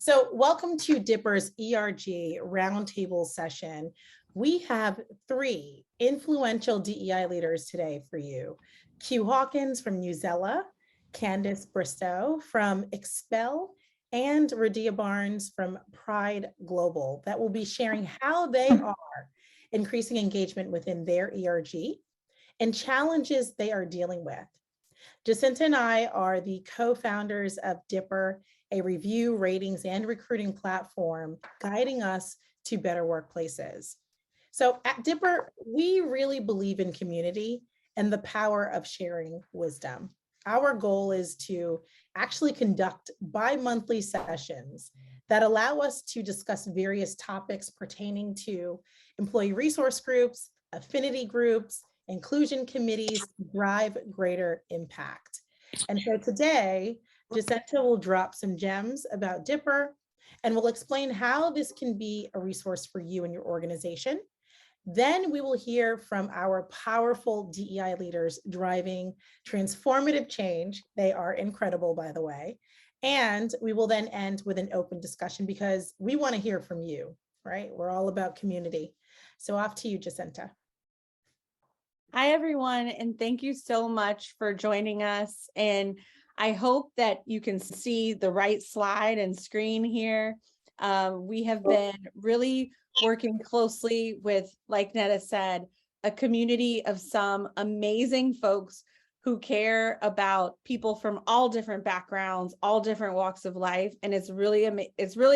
So welcome to Dipper's ERG Roundtable session. We have three influential DEI leaders today for you. Q Hawkins from Newsela, Candice Bristow from Expel, and Radia Barnes from Pride Global that will be sharing how they are increasing engagement within their ERG and challenges they are dealing with. Jacinta and I are the co-founders of Dipper, a review, ratings, and recruiting platform guiding us to better workplaces. So at Dipper, we really believe in community and the power of sharing wisdom. Our goal is to actually conduct bi-monthly sessions that allow us to discuss various topics pertaining to employee resource groups, affinity groups, inclusion committees to drive greater impact. And so today, Jacinta will drop some gems about Dipper and will explain how this can be a resource for you and your organization. Then we will hear from our powerful DEI leaders driving transformative change. They are incredible, by the way. And we will then end with an open discussion because we want to hear from you, right? We're all about community. So off to you, Jacinta. Hi, everyone, and thank you so much for joining us. And I hope that you can see the right slide and screen here. We have been really working closely with, like Netta said, a community of some amazing folks who care about people from all different backgrounds, all different walks of life. And it's really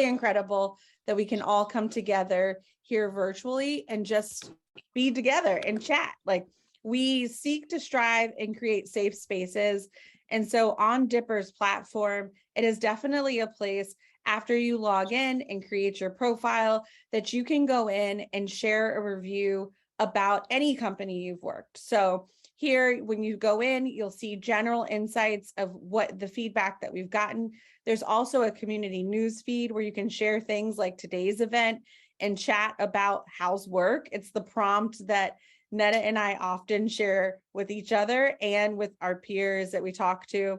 incredible that we can all come together here virtually and just be together and chat. Like, we seek to strive and create safe spaces. And so on Dipper's platform, it is definitely a place after you log in and create your profile that you can go in and share a review about any company you've worked. So here, when you go in, you'll see general insights of what the feedback that we've gotten. There's also a community news feed where you can share things like today's event and chat about how's work. It's the prompt that Netta and I often share with each other and with our peers that we talk to.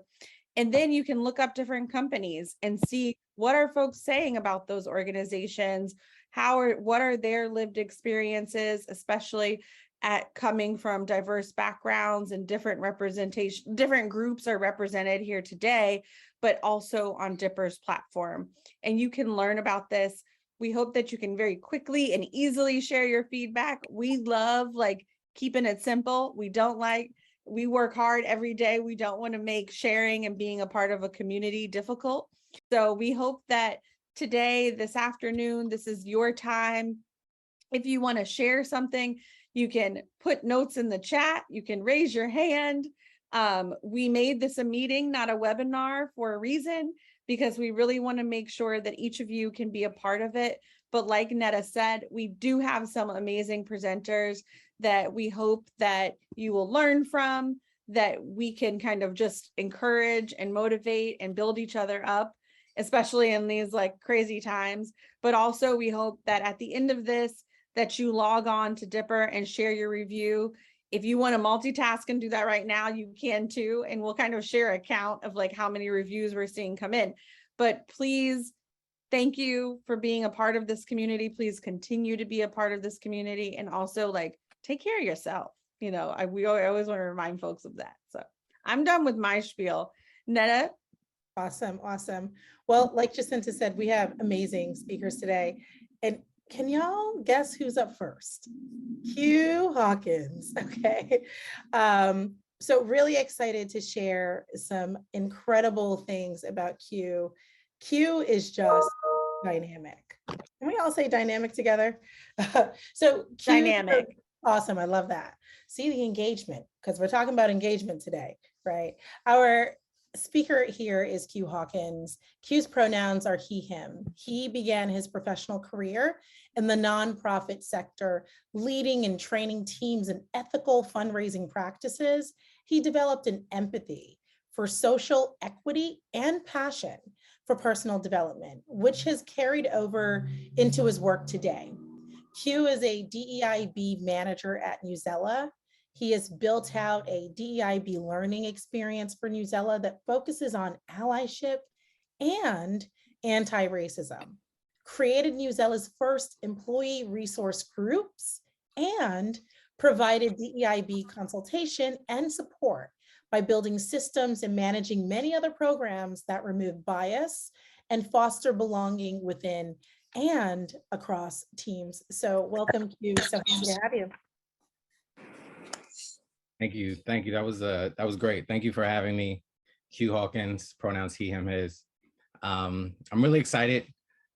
And then you can look up different companies and see what are folks saying about those organizations, what are their lived experiences, especially at coming from diverse backgrounds and different representation, different groups are represented here today, but also on Dipper's platform. And you can learn about this. We hope that you can very quickly and easily share your feedback. We love keeping it simple. We work hard every day. We don't want to make sharing and being a part of a community difficult. So we hope that today, this afternoon, this is your time. If you want to share something, you can put notes in the chat. You can raise your hand. We made this a meeting, not a webinar, for a reason, because we really want to make sure that each of you can be a part of it. But like Netta said, we do have some amazing presenters that we hope that you will learn from, that we can kind of just encourage and motivate and build each other up, especially in these crazy times. But also we hope that at the end of this, that you log on to Dipper and share your review. If you want to multitask and do that right now, you can too. And we'll kind of share a count of how many reviews we're seeing come in. But please, thank you for being a part of this community. Please continue to be a part of this community. And also take care of yourself. We always want to remind folks of that. So I'm done with my spiel. Netta? Awesome. Well, like Jacinta said, we have amazing speakers today. And can y'all guess who's up first? Q Hawkins. Okay. So really excited to share some incredible things about Q. Q is just dynamic. Can we all say dynamic together? So Q, dynamic. Awesome. I love that. See the engagement, because we're talking about engagement today, right? Our speaker here is Q Hawkins. Q's pronouns are he, him. He began his professional career in the nonprofit sector, leading and training teams in ethical fundraising practices. He developed an empathy for social equity and passion for personal development, which has carried over into his work today. Q is a DEIB manager at Newsela. He has built out a DEIB learning experience for Newsela that focuses on allyship and anti-racism, created Newsela's first employee resource groups, and provided DEIB consultation and support by building systems and managing many other programs that remove bias and foster belonging within and across teams. So welcome, Q. So happy to have you. Thank you. Thank you. That was great. Thank you for having me. Q Hawkins, pronouns he, him, his. I'm really excited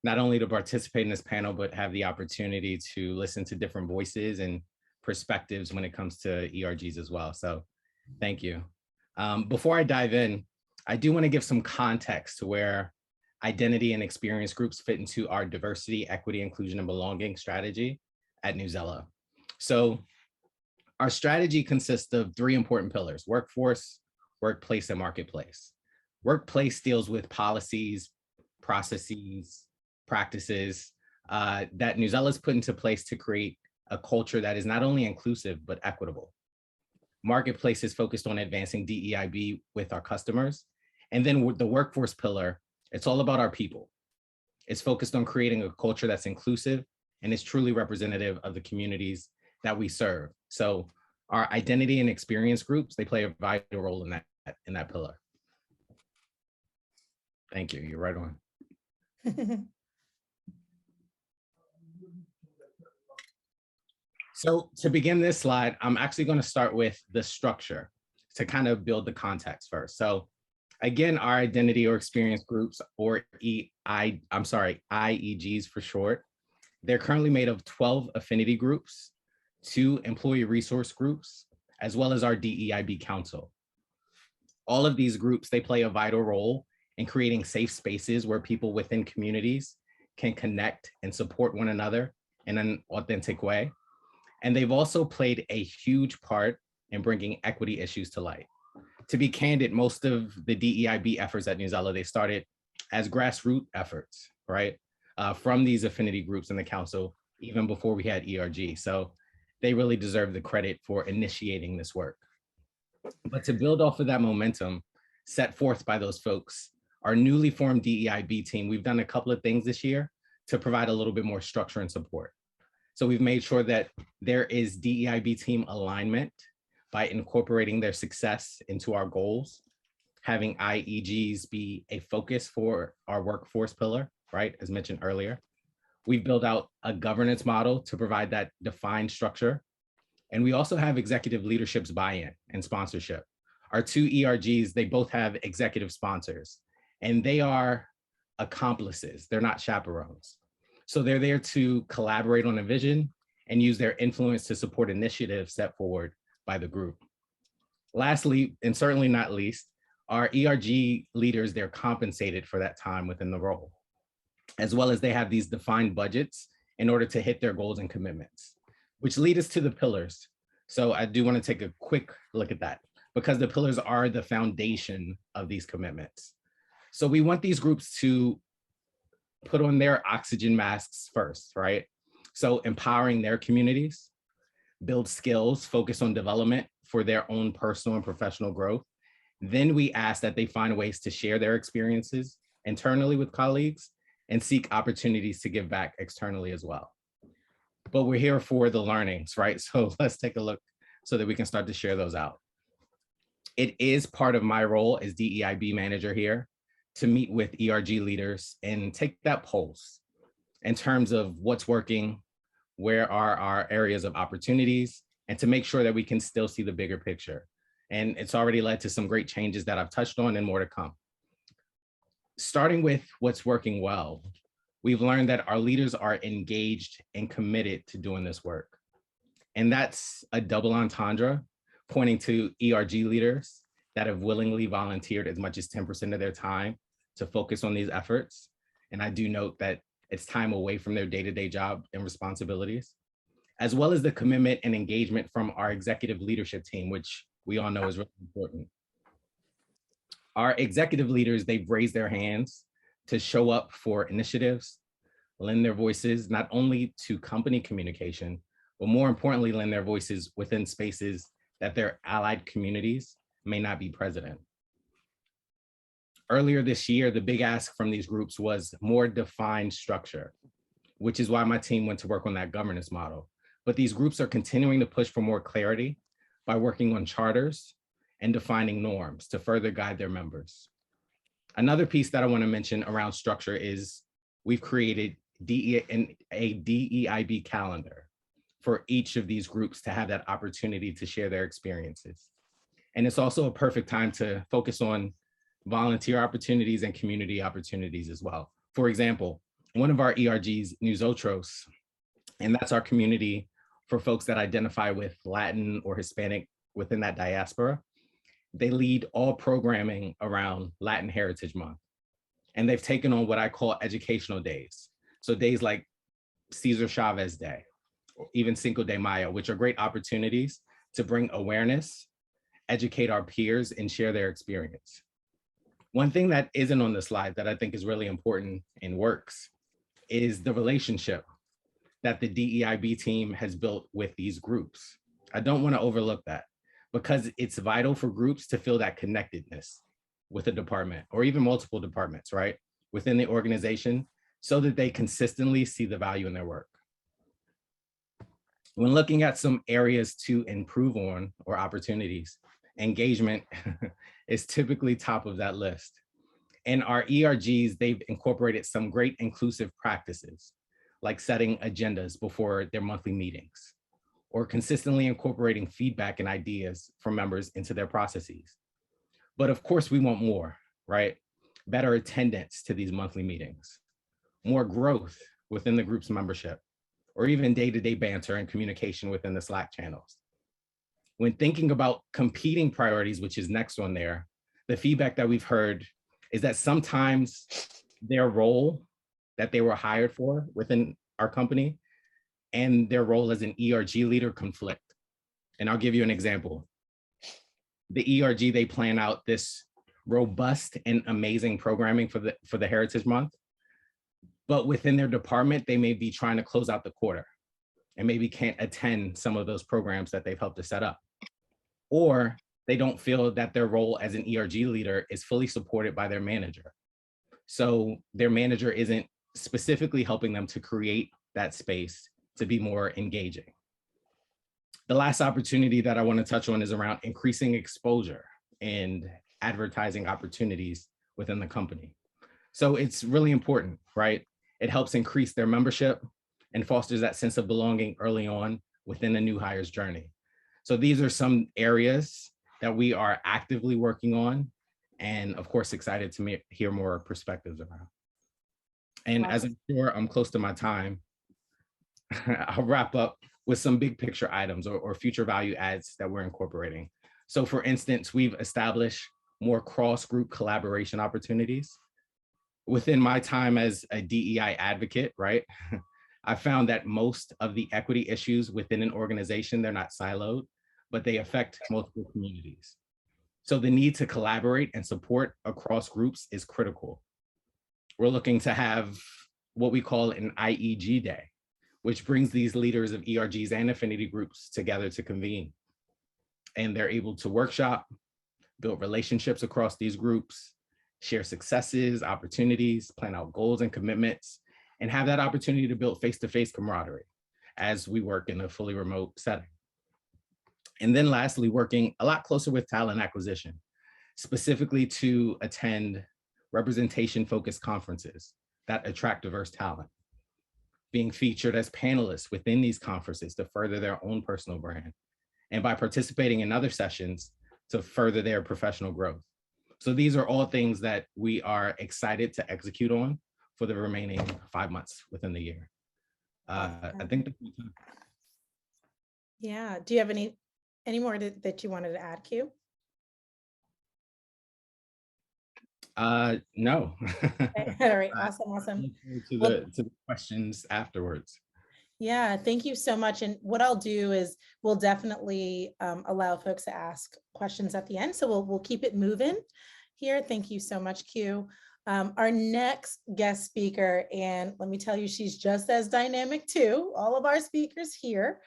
not only to participate in this panel, but have the opportunity to listen to different voices and perspectives when it comes to ERGs as well. So thank you. Before I dive in, I do want to give some context to where identity and experience groups fit into our diversity, equity, inclusion, and belonging strategy at Newsela. So our strategy consists of three important pillars: workforce, workplace, and marketplace. Workplace deals with policies, processes, practices that Newsela's put into place to create a culture that is not only inclusive, but equitable. Marketplace is focused on advancing DEIB with our customers. And then with the workforce pillar, it's all about our people. It's focused on creating a culture that's inclusive and is truly representative of the communities that we serve. So our identity and experience groups, they play a vital role in that pillar. Thank you. You're right on. So to begin this slide, I'm actually going to start with the structure to kind of build the context first. So again, our identity or experience groups, or IEGs for short, they're currently made of 12 affinity groups, 2 employee resource groups, as well as our Deib Council. All of these groups, they play a vital role in creating safe spaces where people within communities can connect and support one another in an authentic way. And they've also played a huge part in bringing equity issues to light. To be candid, most of the DEIB efforts at Newsela, they started as grassroots efforts, right? From these affinity groups in the council, even before we had ERG. So they really deserve the credit for initiating this work. But to build off of that momentum set forth by those folks, our newly formed DEIB team, we've done a couple of things this year to provide a little bit more structure and support. So we've made sure that there is DEIB team alignment by incorporating their success into our goals, having IEGs be a focus for our workforce pillar, right, as mentioned earlier. We've built out a governance model to provide that defined structure. And we also have executive leadership's buy-in and sponsorship. Our 2 ERGs, they both have executive sponsors, and they are accomplices. They're not chaperones. So they're there to collaborate on a vision and use their influence to support initiatives set forward by the group. Lastly, and certainly not least, our ERG leaders, they're compensated for that time within the role, as well as they have these defined budgets in order to hit their goals and commitments, which lead us to the pillars. So I do want to take a quick look at that because the pillars are the foundation of these commitments. So we want these groups to put on their oxygen masks first, right? So empowering their communities, build skills, focus on development for their own personal and professional growth. Then we ask that they find ways to share their experiences internally with colleagues and seek opportunities to give back externally as well. But we're here for the learnings, right? So let's take a look so that we can start to share those out. It is part of my role as DEIB manager here to meet with ERG leaders and take that pulse in terms of what's working, where are our areas of opportunities, and to make sure that we can still see the bigger picture. And it's already led to some great changes that I've touched on and more to come. Starting with what's working well, we've learned that our leaders are engaged and committed to doing this work. And that's a double entendre, pointing to ERG leaders that have willingly volunteered as much as 10% of their time to focus on these efforts. And I do note that it's time away from their day-to-day job and responsibilities, as well as the commitment and engagement from our executive leadership team, which we all know is really important. Our executive leaders, they've raised their hands to show up for initiatives, lend their voices, not only to company communication, but more importantly, lend their voices within spaces that their allied communities may not be present in. Earlier this year, the big ask from these groups was more defined structure, which is why my team went to work on that governance model. But these groups are continuing to push for more clarity by working on charters and defining norms to further guide their members. Another piece that I want to mention around structure is we've created a DEIB calendar for each of these groups to have that opportunity to share their experiences. And it's also a perfect time to focus on volunteer opportunities and community opportunities as well. For example, one of our ERGs, Nosotros, and that's our community for folks that identify with Latin or Hispanic within that diaspora. They lead all programming around Latin Heritage Month. And they've taken on what I call educational days. So days like Cesar Chavez Day, or even Cinco de Mayo, which are great opportunities to bring awareness, educate our peers, and share their experience. One thing that isn't on the slide that I think is really important and works is the relationship that the DEIB team has built with these groups. I don't want to overlook that because it's vital for groups to feel that connectedness with a department or even multiple departments, right, within the organization so that they consistently see the value in their work. When looking at some areas to improve on or opportunities, engagement is typically top of that list. In our ERGs, they've incorporated some great inclusive practices, like setting agendas before their monthly meetings, or consistently incorporating feedback and ideas from members into their processes. But of course, we want more, right? Better attendance to these monthly meetings, more growth within the group's membership, or even day-to-day banter and communication within the Slack channels. When thinking about competing priorities, which is next on there, the feedback that we've heard is that sometimes their role that they were hired for within our company and their role as an ERG leader conflict. And I'll give you an example. The ERG, they plan out this robust and amazing programming for the Heritage Month, but within their department, they may be trying to close out the quarter and maybe can't attend some of those programs that they've helped to set up. Or they don't feel that their role as an ERG leader is fully supported by their manager. So their manager isn't specifically helping them to create that space to be more engaging. The last opportunity that I want to touch on is around increasing exposure and advertising opportunities within the company. So it's really important, right? It helps increase their membership and fosters that sense of belonging early on within the new hire's journey. So these are some areas that we are actively working on, and of course, excited to hear more perspectives around. And as I'm sure I'm close to my time, I'll wrap up with some big picture items or future value adds that we're incorporating. So for instance, we've established more cross-group collaboration opportunities. Within my time as a DEI advocate, right? I found that most of the equity issues within an organization, they're not siloed, but they affect multiple communities. So the need to collaborate and support across groups is critical. We're looking to have what we call an IEG day, which brings these leaders of ERGs and affinity groups together to convene. And they're able to workshop, build relationships across these groups, share successes, opportunities, plan out goals and commitments, and have that opportunity to build face-to-face camaraderie as we work in a fully remote setting. And then lastly, working a lot closer with talent acquisition, specifically to attend representation-focused conferences that attract diverse talent, being featured as panelists within these conferences to further their own personal brand, and by participating in other sessions to further their professional growth. So these are all things that we are excited to execute on for the remaining 5 months within the year. I think. Yeah, do you have any more that you wanted to add, Q? No. All right, awesome. To the questions afterwards. Yeah, thank you so much. And what I'll do is we'll definitely allow folks to ask questions at the end. So we'll keep it moving here. Thank you so much, Q. Our next guest speaker, and let me tell you, she's just as dynamic too. All of our speakers here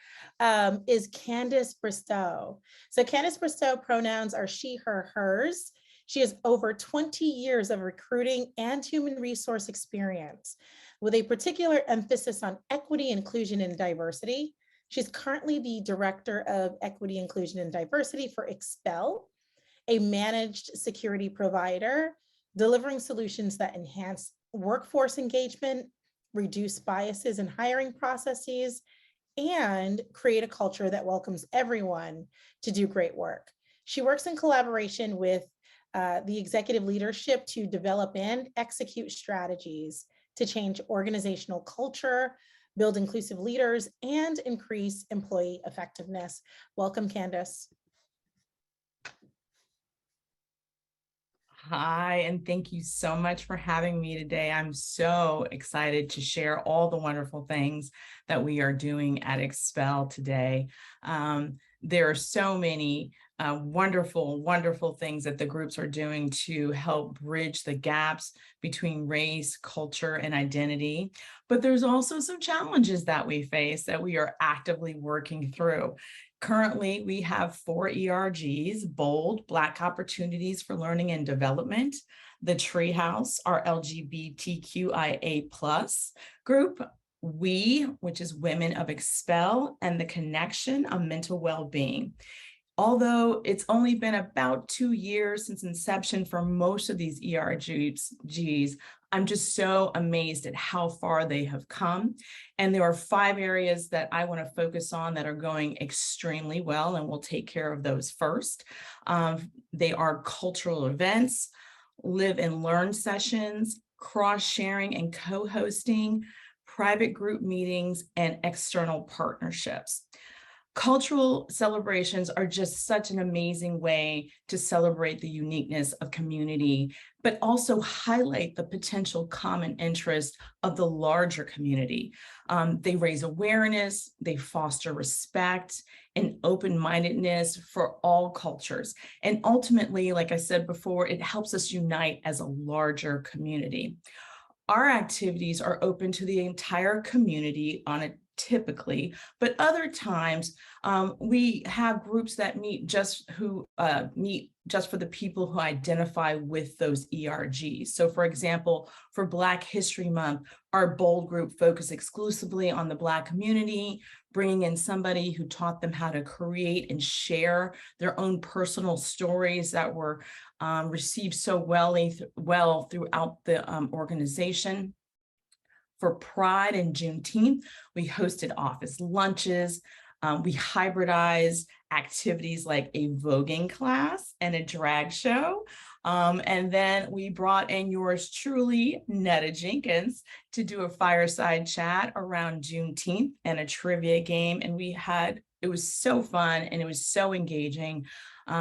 is Candice Bristow. So Candice Bristow pronouns are she, her, hers. She has over 20 years of recruiting and human resource experience with a particular emphasis on equity, inclusion, and diversity. She's currently the Director of Equity, Inclusion, and Diversity for Expel, a managed security provider, delivering solutions that enhance workforce engagement, reduce biases in hiring processes, and create a culture that welcomes everyone to do great work. She works in collaboration with the executive leadership to develop and execute strategies to change organizational culture, build inclusive leaders, and increase employee effectiveness. Welcome, Candice. Hi, and thank you so much for having me today. I'm so excited to share all the wonderful things that we are doing at Expel today. There are so many wonderful things that the groups are doing to help bridge the gaps between race, culture, and identity. But there's also some challenges that we face that we are actively working through. Currently, we have 4 ERGs: BOLD, Black Opportunities for Learning and Development; the Treehouse, our LGBTQIA+ group; WE, which is Women of Expel; and the Connection, a Mental Wellbeing. Although it's only been about 2 years since inception for most of these ERGs, I'm just so amazed at how far they have come. And there are 5 areas that I want to focus on that are going extremely well, and we'll take care of those first. They are cultural events, live and learn sessions, cross-sharing and co-hosting, private group meetings, and external partnerships. Cultural celebrations are just such an amazing way to celebrate the uniqueness of community, but also highlight the potential common interest of the larger community. They raise awareness, they foster respect and open-mindedness for all cultures. And ultimately, like I said before, it helps us unite as a larger community. Our activities are open to the entire community on a typically, but other times we have groups that meet just for the people who identify with those ERGs. So for example, for Black History Month, our BOLD group focused exclusively on the Black community, bringing in somebody who taught them how to create and share their own personal stories that were received so well throughout the organization. For Pride and Juneteenth, we hosted office lunches. We hybridized activities like a voguing class and a drag show. And then we brought in yours truly, Netta Jenkins, to do a fireside chat around Juneteenth and a trivia game. And it was so fun and it was so engaging.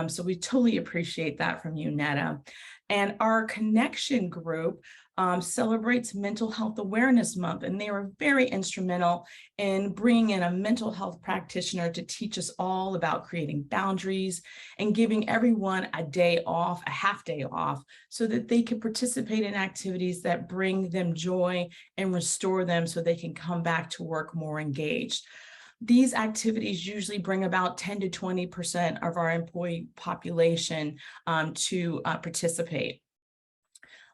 So we totally appreciate that from you, Netta. And our connection group celebrates Mental Health Awareness Month, and they were very instrumental in bringing in a mental health practitioner to teach us all about creating boundaries and giving everyone a day off, a half day off, so that they can participate in activities that bring them joy and restore them so they can come back to work more engaged. These activities usually bring about 10 to 20% of our employee population to participate.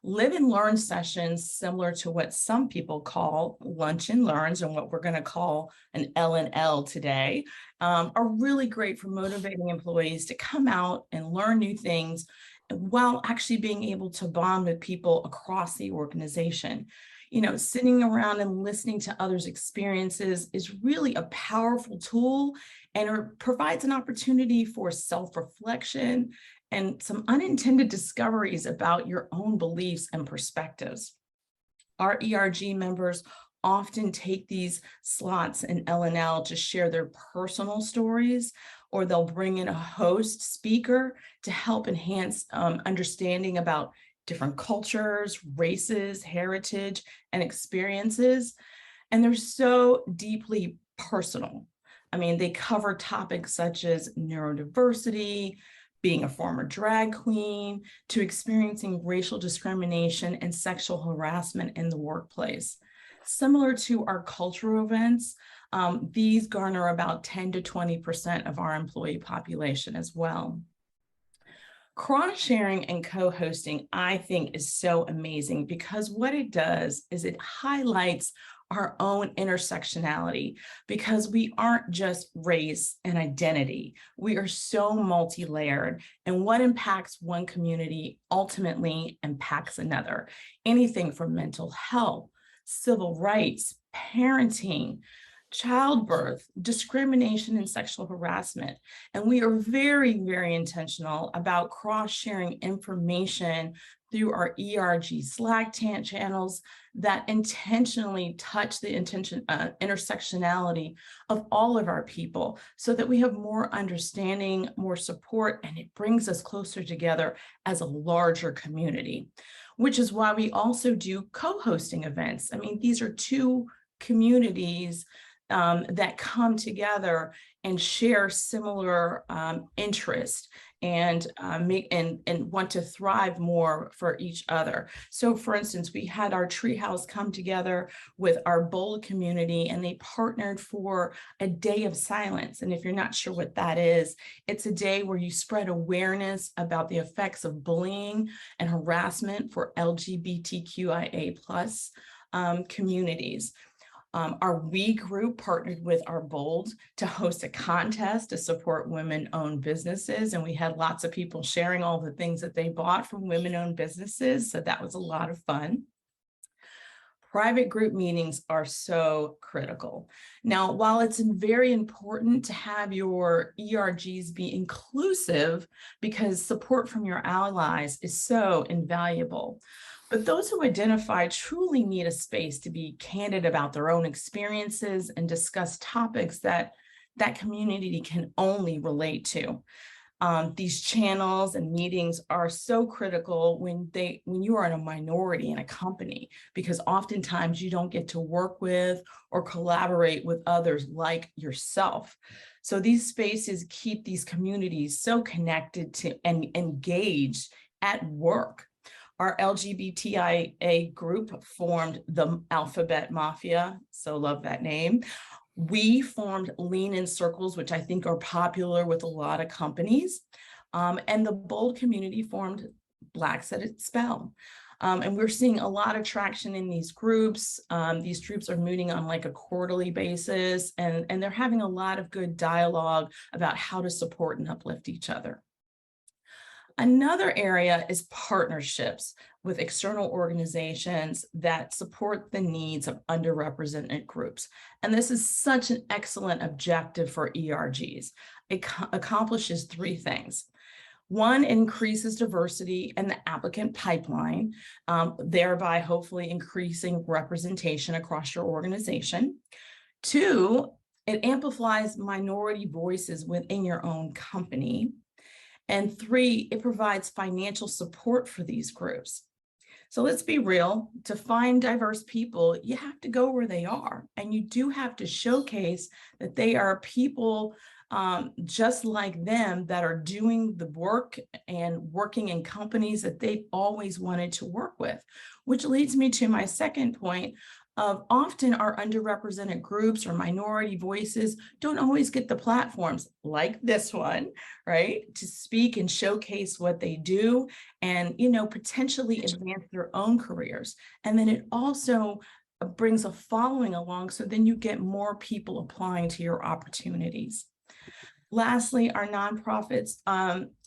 Live and learn sessions, similar to what some people call lunch and learns and what we're going to call an L&L today, are really great for motivating employees to come out and learn new things while actually being able to bond with people across the organization. You know, sitting around and listening to others' experiences is really a powerful tool, and it provides an opportunity for self-reflection and some unintended discoveries about your own beliefs and perspectives. Our ERG members often take these slots in L&L to share their personal stories, or they'll bring in a host speaker to help enhance understanding about different cultures, races, heritage, and experiences. And they're so deeply personal. I mean, they cover topics such as neurodiversity, being a former drag queen, to experiencing racial discrimination and sexual harassment in the workplace. Similar to our cultural events, these garner about 10 to 20% of our employee population as well. Cross-sharing and co-hosting, I think, is so amazing because what it does is it highlights our own intersectionality, because we aren't just race and identity. We are so multi-layered, and what impacts one community ultimately impacts another. Anything from mental health, civil rights, parenting, childbirth, discrimination, and sexual harassment. And we are very, very intentional about cross-sharing information through our ERG Slack channels that intentionally touch the intersectionality of all of our people, so that we have more understanding, more support, and it brings us closer together as a larger community, which is why we also do co-hosting events. I mean, these are two communities that come together and share similar interests and want to thrive more for each other. So for instance, we had our treehouse come together with our Bold community, and they partnered for a day of silence. And if you're not sure what that is, it's a day where you spread awareness about the effects of bullying and harassment for LGBTQIA+ communities. Our We group partnered with our Bold to host a contest to support women-owned businesses. And we had lots of people sharing all the things that they bought from women-owned businesses. So that was a lot of fun. Private group meetings are so critical. Now, while it's very important to have your ERGs be inclusive, because support from your allies is so invaluable, but those who identify truly need a space to be candid about their own experiences and discuss topics that that community can only relate to. These channels and meetings are so critical when you are in a minority in a company, because oftentimes you don't get to work with or collaborate with others like yourself. So these spaces keep these communities so connected to and engaged at work. Our LGBTIA group formed the Alphabet Mafia, so love that name. We formed Lean In Circles, which I think are popular with a lot of companies. And the Bold community formed Blacks at Expel. And we're seeing a lot of traction in these groups. These groups are meeting on like a quarterly basis, and they're having a lot of good dialogue about how to support and uplift each other. Another area is partnerships with external organizations that support the needs of underrepresented groups. And this is such an excellent objective for ERGs. It accomplishes three things. One, increases diversity in the applicant pipeline, thereby hopefully increasing representation across your organization. Two, it amplifies minority voices within your own company. And three, it provides financial support for these groups. So let's be real, to find diverse people, you have to go where they are, and you do have to showcase that they are people just like them that are doing the work and working in companies that they've always wanted to work with, which leads me to my second point of often our underrepresented groups or minority voices don't always get the platforms like this one, right, to speak and showcase what they do and, you know, potentially advance their own careers. And then it also brings a following along, so then you get more people applying to your opportunities. Lastly, our nonprofits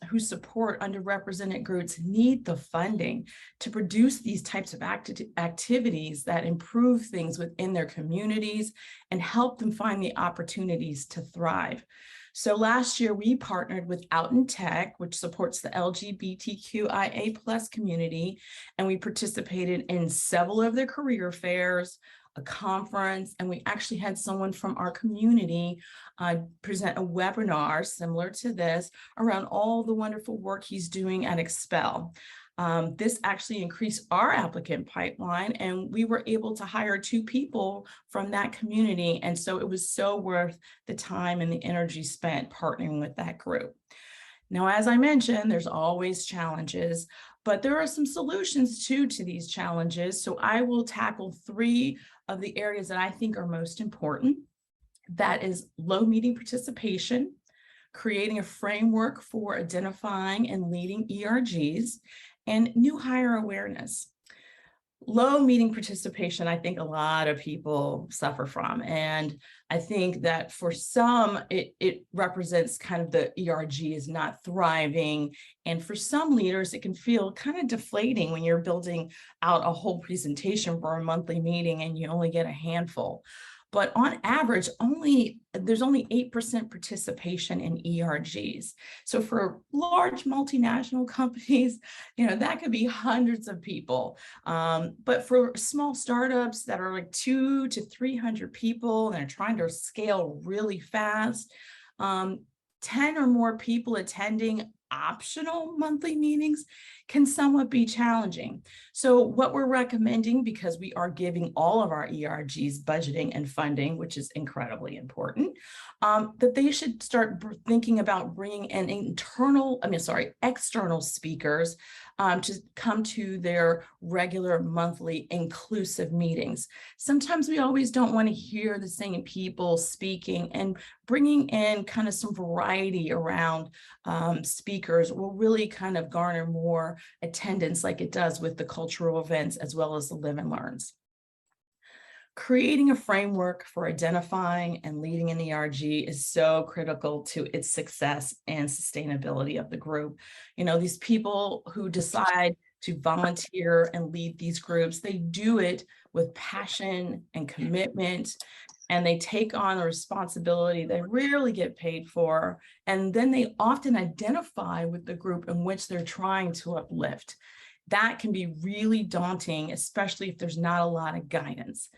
who support underrepresented groups need the funding to produce these types of activities that improve things within their communities and help them find the opportunities to thrive. So last year, we partnered with Out in Tech, which supports the LGBTQIA+ community, and we participated in several of their career fairs, a conference, and we actually had someone from our community present a webinar similar to this around all the wonderful work he's doing at Expel. This actually increased our applicant pipeline, and we were able to hire 2 people from that community. And so it was so worth the time and the energy spent partnering with that group. Now, as I mentioned, there's always challenges, but there are some solutions too to these challenges. So I will tackle 3 of the areas that I think are most important. That is low meeting participation, creating a framework for identifying and leading ERGs, and new hire awareness. Low meeting participation, I think a lot of people suffer from. And I think that for some, it represents kind of the ERG is not thriving. And for some leaders, it can feel kind of deflating when you're building out a whole presentation for a monthly meeting and you only get a handful. But on average, there's only 8% participation in ERGs. So for large multinational companies, that could be hundreds of people. But for small startups that are like 200 to 300 people and are trying to scale really fast, 10 or more people attending optional monthly meetings can somewhat be challenging. So what we're recommending, because we are giving all of our ERGs budgeting and funding, which is incredibly important, that they should start thinking about bringing in external speakers to come to their regular monthly inclusive meetings. Sometimes we always don't want to hear the same people speaking, and bringing in kind of some variety around speakers will really kind of garner more attendance, like it does with the cultural events as well as the live and learns. Creating a framework for identifying and leading an ERG is so critical to its success and sustainability of the group. These people who decide to volunteer and lead these groups, they do it with passion and commitment, and they take on a responsibility they rarely get paid for. And then they often identify with the group in which they're trying to uplift. That can be really daunting, especially if there's not a lot of guidance.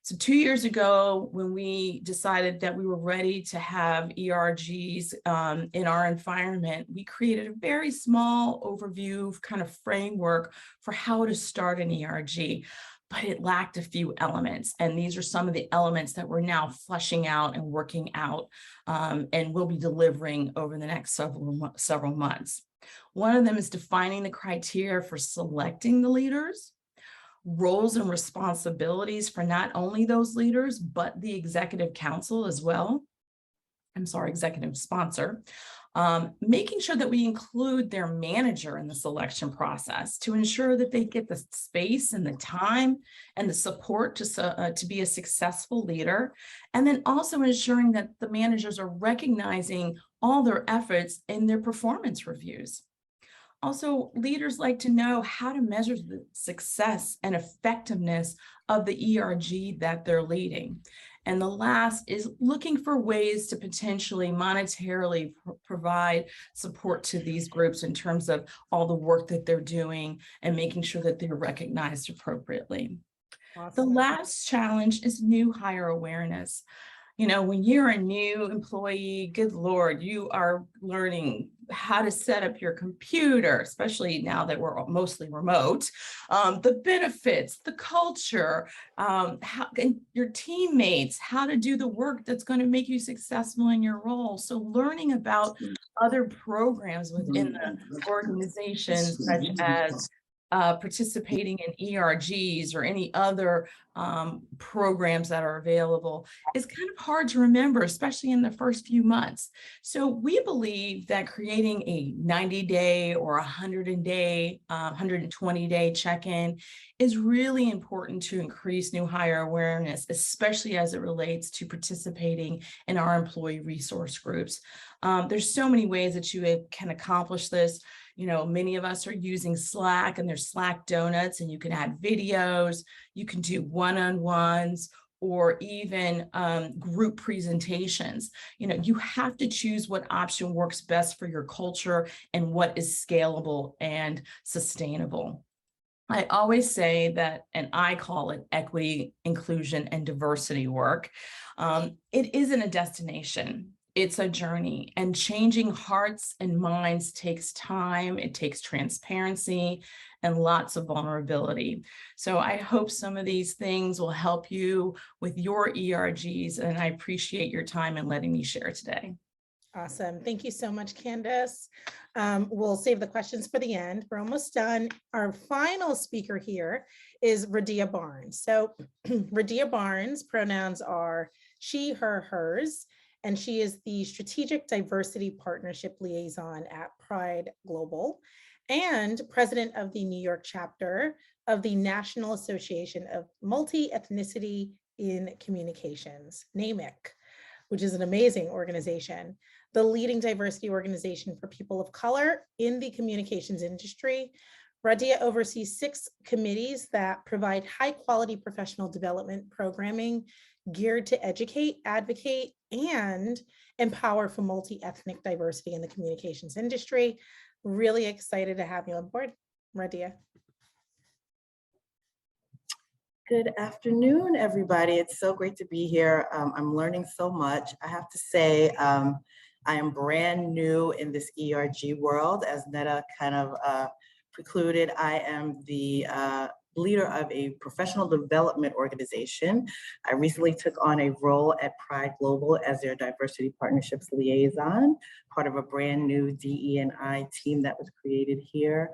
So 2 years ago, when we decided that we were ready to have ERGs in our environment, we created a very small overview kind of framework for how to start an ERG, but it lacked a few elements. And these are some of the elements that we're now fleshing out and working out, and we'll be delivering over the next several months. One of them is defining the criteria for selecting the leaders, roles and responsibilities for not only those leaders, but the executive council as well. Executive sponsor. Making sure that we include their manager in the selection process to ensure that they get the space and the time and the support to be a successful leader. And then also ensuring that the managers are recognizing all their efforts in their performance reviews. Also, leaders like to know how to measure the success and effectiveness of the ERG that they're leading. And the last is looking for ways to potentially monetarily provide support to these groups in terms of all the work that they're doing and making sure that they're recognized appropriately. Awesome. The last challenge is new hire awareness. When you're a new employee, good Lord, you are learning how to set up your computer, especially now that we're mostly remote, the benefits, the culture, and your teammates, how to do the work that's going to make you successful in your role. So learning about other programs within the organization, such as participating in ERGs or any other programs that are available is kind of hard to remember, especially in the first few months. So we believe that creating a 90-day or 120-day check-in is really important to increase new hire awareness, especially as it relates to participating in our employee resource groups. There's so many ways that you can accomplish this. Many of us are using Slack, and there's Slack donuts, and you can add videos, you can do one-on-ones, or even group presentations. You have to choose what option works best for your culture and what is scalable and sustainable. I always say that, and I call it equity, inclusion, and diversity work. It isn't a destination. It's a journey, and changing hearts and minds takes time. It takes transparency and lots of vulnerability. So I hope some of these things will help you with your ERGs, and I appreciate your time and letting me share today. Awesome. Thank you so much, Candace. We'll save the questions for the end. We're almost done. Our final speaker here is Rahdiah Barnes. So Rahdiah Barnes, pronouns are she, her, hers, and she is the Strategic Diversity Partnership Liaison at Pride Global and president of the New York chapter of the National Association of Multi-Ethnicity in Communications, NAMIC, which is an amazing organization, the leading diversity organization for people of color in the communications industry. Radia oversees 6 committees that provide high-quality professional development programming geared to educate, advocate, and empower for multi-ethnic diversity in the communications industry. Really excited to have you on board, Radia. Good afternoon, everybody. It's so great to be here. I'm learning so much. I have to say, I am brand new in this ERG world, as Netta kind of precluded. I am the leader of a professional development organization. I recently took on a role at Pride Global as their diversity partnerships liaison, part of a brand new DE&I team that was created here.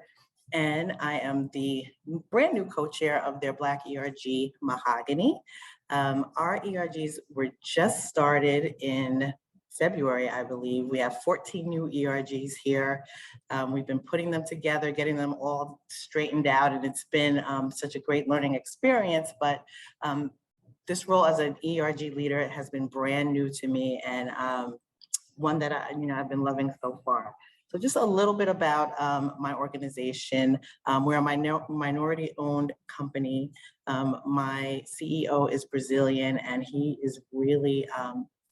And I am the brand new co-chair of their Black ERG, Mahogany. Our ERGs were just started in February, I believe. We have 14 new ERGs here. We've been putting them together, getting them all straightened out, and it's been such a great learning experience. But this role as an ERG leader has been brand new to me, and one that I've been loving so far. So just a little bit about my organization. We're a minority-owned company. My CEO is Brazilian, and he is really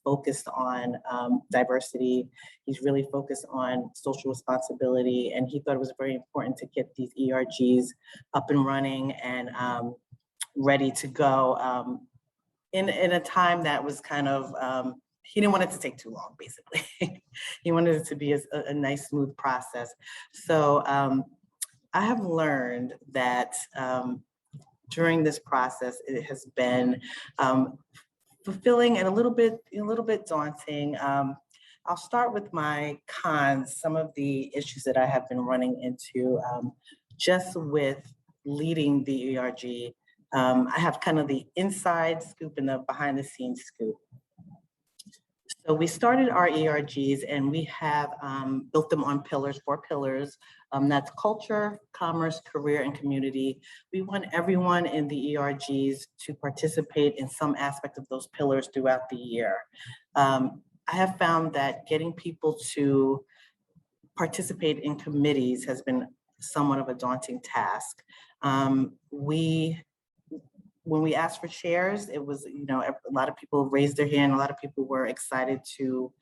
focused on diversity. He's really focused on social responsibility, and he thought it was very important to get these ERGs up and running and ready to go in a time that was kind of, he didn't want it to take too long, basically. He wanted it to be a nice, smooth process. So I have learned that during this process, it has been fulfilling and a little bit daunting. I'll start with my cons, some of the issues that I have been running into just with leading the ERG. I have kind of the inside scoop and the behind the scenes scoop. So we started our ERGs and we have built them on 4 pillars. That's culture, commerce, career, and community. We want everyone in the ERGs to participate in some aspect of those pillars throughout the year. I have found that getting people to participate in committees has been somewhat of a daunting task. When we asked for chairs, it was, a lot of people raised their hand. A lot of people were excited to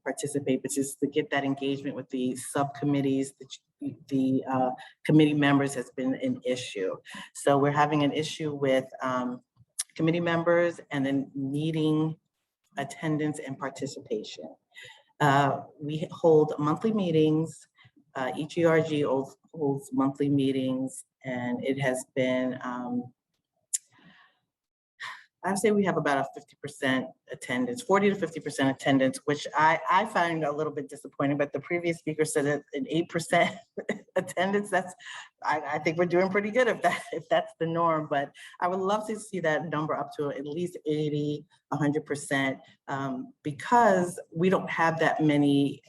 participate, but just to get that engagement with the subcommittees, the committee members has been an issue. So we're having an issue with committee members and then meeting attendance and participation. We hold monthly meetings. Each ERG holds monthly meetings, and it has been, I'd say we have about a 50% attendance, 40 to 50% attendance, which I find a little bit disappointing, but the previous speaker said that an 8% attendance, I think we're doing pretty good if that's the norm, but I would love to see that number up to at least 80, 100%, because we don't have that many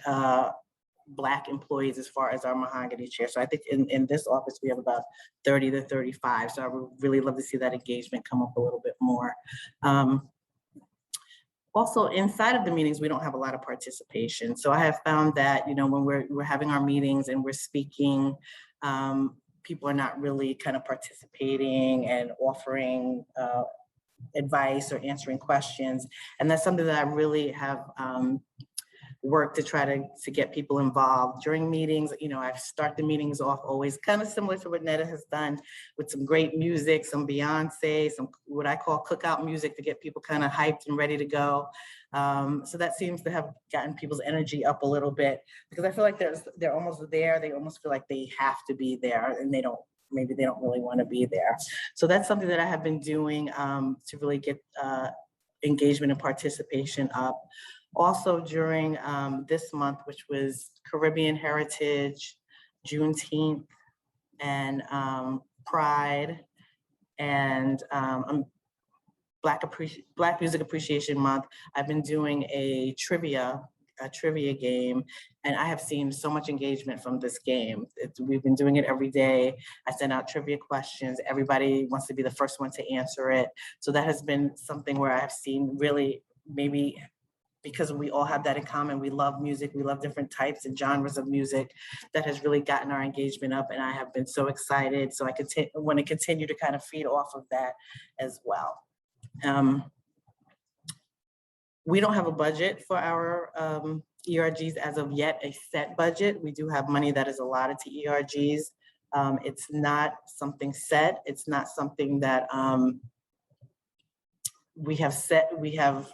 Black employees as far as our Mahogany chair. So I think in this office, we have about 30 to 35. So I would really love to see that engagement come up a little bit more. Also, inside of the meetings, we don't have a lot of participation. So I have found that, when we're having our meetings and we're speaking, people are not really kind of participating and offering advice or answering questions. And that's something that I really have work to try to get people involved during meetings. I start the meetings off always kind of similar to what Netta has done, with some great music, some Beyonce, some what I call cookout music to get people kind of hyped and ready to go. So that seems to have gotten people's energy up a little bit, because I feel like they're almost there. They almost feel like they have to be there, and maybe they don't really want to be there. So that's something that I have been doing to really get engagement and participation up. Also during this month, which was Caribbean Heritage, Juneteenth, and Pride, and Black Music Appreciation Month, I've been doing a trivia game, and I have seen so much engagement from this game. We've been doing it every day. I send out trivia questions. Everybody wants to be the first one to answer it. So that has been something where I have seen really, maybe because we all have that in common. We love music. We love different types and genres of music. That has really gotten our engagement up, and I have been so excited. So I want to continue to kind of feed off of that as well. We don't have a budget for our ERGs as of yet, a set budget. We do have money that is allotted to ERGs. It's not something set. It's not something that we have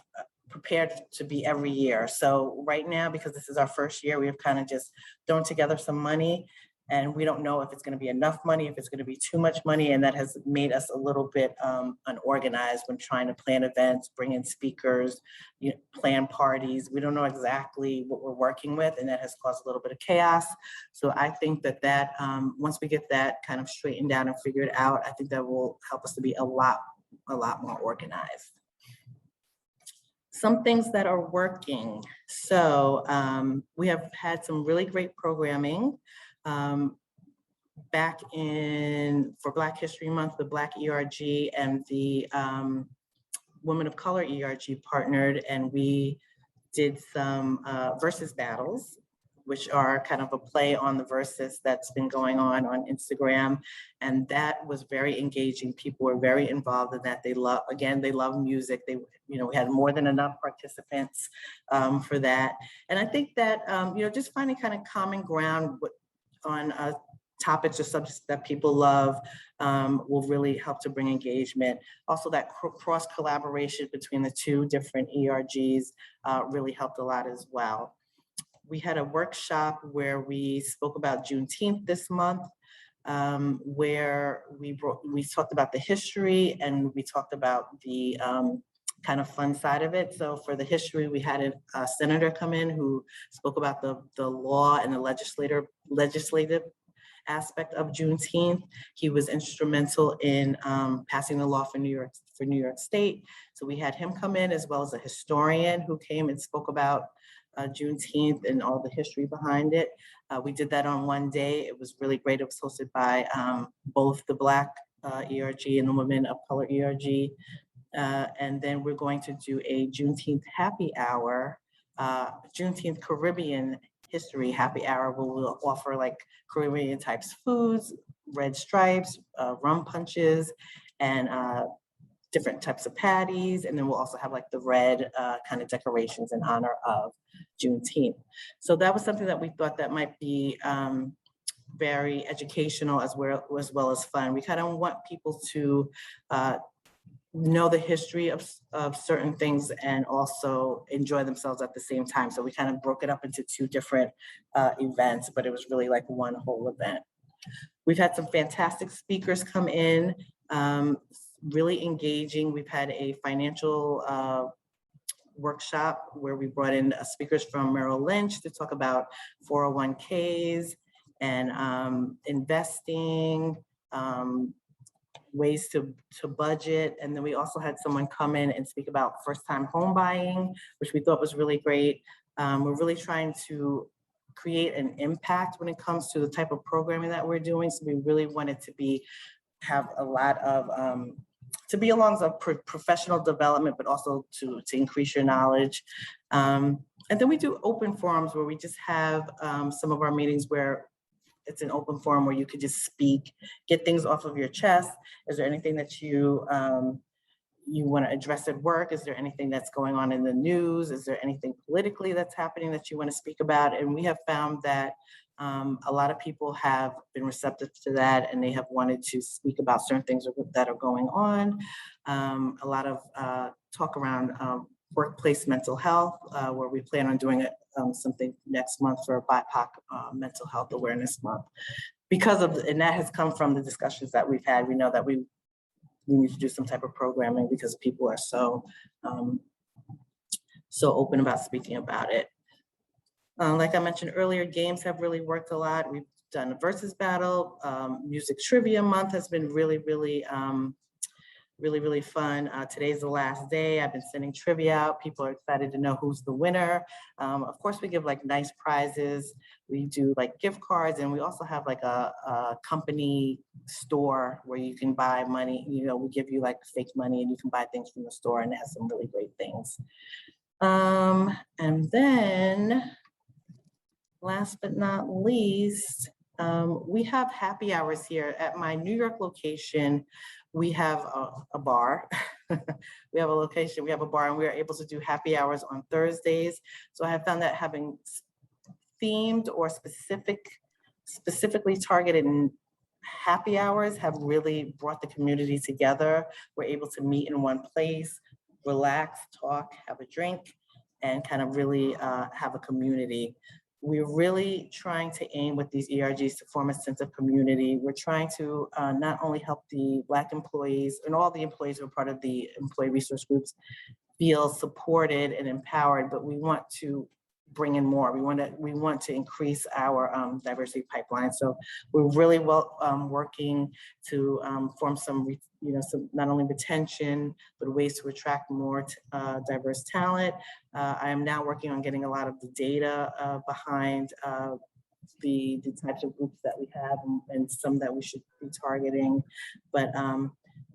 prepared to be every year. So right now, because this is our first year, we have kind of just thrown together some money, and we don't know if it's going to be enough money, if it's going to be too much money, and that has made us a little bit unorganized when trying to plan events, bring in speakers, plan parties. We don't know exactly what we're working with, and that has caused a little bit of chaos. So I think that once we get that kind of straightened out and figured out, I think that will help us to be a lot more organized. Some things that are working. So we have had some really great programming. Back for Black History Month, the Black ERG and the Women of Color ERG partnered, and we did some versus battles, which are kind of a play on the verses that's been going on Instagram. And that was very engaging. People were very involved in that. They love music. We had more than enough participants for that. And I think that, just finding kind of common ground on topics or subjects that people love will really help to bring engagement. Also, that cross collaboration between the two different ERGs really helped a lot as well. We had a workshop where we spoke about Juneteenth this month, where we talked about the history, and we talked about the kind of fun side of it. So for the history, we had a senator come in who spoke about the law and the legislative aspect of Juneteenth. He was instrumental in passing the law for New York State. So we had him come in, as well as a historian who came and spoke about Juneteenth and all the history behind it. We did that on one day. It was really great. It was hosted by both the Black ERG and the Women of Color ERG. And then we're going to do a Juneteenth happy hour, Juneteenth Caribbean history happy hour, where we'll offer like Caribbean types foods, red stripes, rum punches, and different types of patties. And then we'll also have like the red kind of decorations in honor of Juneteenth. So that was something that we thought that might be very educational as well as fun. We kind of want people to know the history of certain things and also enjoy themselves at the same time. So we kind of broke it up into two different events, but it was really like one whole event. We've had some fantastic speakers come in, really engaging. We've had a financial workshop where we brought in speakers from Merrill Lynch to talk about 401ks and investing, ways to budget. And then we also had someone come in and speak about first-time home buying, which we thought was really great. We're really trying to create an impact when it comes to the type of programming that we're doing. So we really wanted to have a lot of, to be along with professional development, but also to increase your knowledge. And then we do open forums where we just have some of our meetings where it's an open forum where you could just speak, get things off of your chest. Is there anything that you want to address at work? Is there anything that's going on in the news? Is there anything politically that's happening that you want to speak about? And we have found that a lot of people have been receptive to that, and they have wanted to speak about certain things that are going on. A lot of talk around workplace mental health, where we plan on doing something next month for BIPOC Mental Health Awareness Month. And that has come from the discussions that we've had. We know that we need to do some type of programming because people are so open about speaking about it. Like I mentioned earlier, games have really worked a lot. We've done a versus battle. Music Trivia Month has been really, really really fun. Today's the last day. I've been sending trivia out. People are excited to know who's the winner. Of course, we give like nice prizes. We do like gift cards, and we also have like a company store where you can buy money. You know, we give you like fake money and you can buy things from the store, and it has some really great things. And then last but not least, we have happy hours here at my New York location. We have a bar. We have a location, we have a bar, and we are able to do happy hours on Thursdays. So I have found that having themed or specifically targeted happy hours have really brought the community together. We're able to meet in one place, relax, talk, have a drink, and kind of really have a community. We're really trying to aim with these ERGs to form a sense of community. We're trying to not only help the Black employees and all the employees who are part of the employee resource groups feel supported and empowered, but we want to bring in more. We want to increase our diversity pipeline. So we're really working to form some not only retention, but ways to attract more diverse talent. I am now working on getting a lot of the data behind the types of groups that we have and some that we should be targeting. But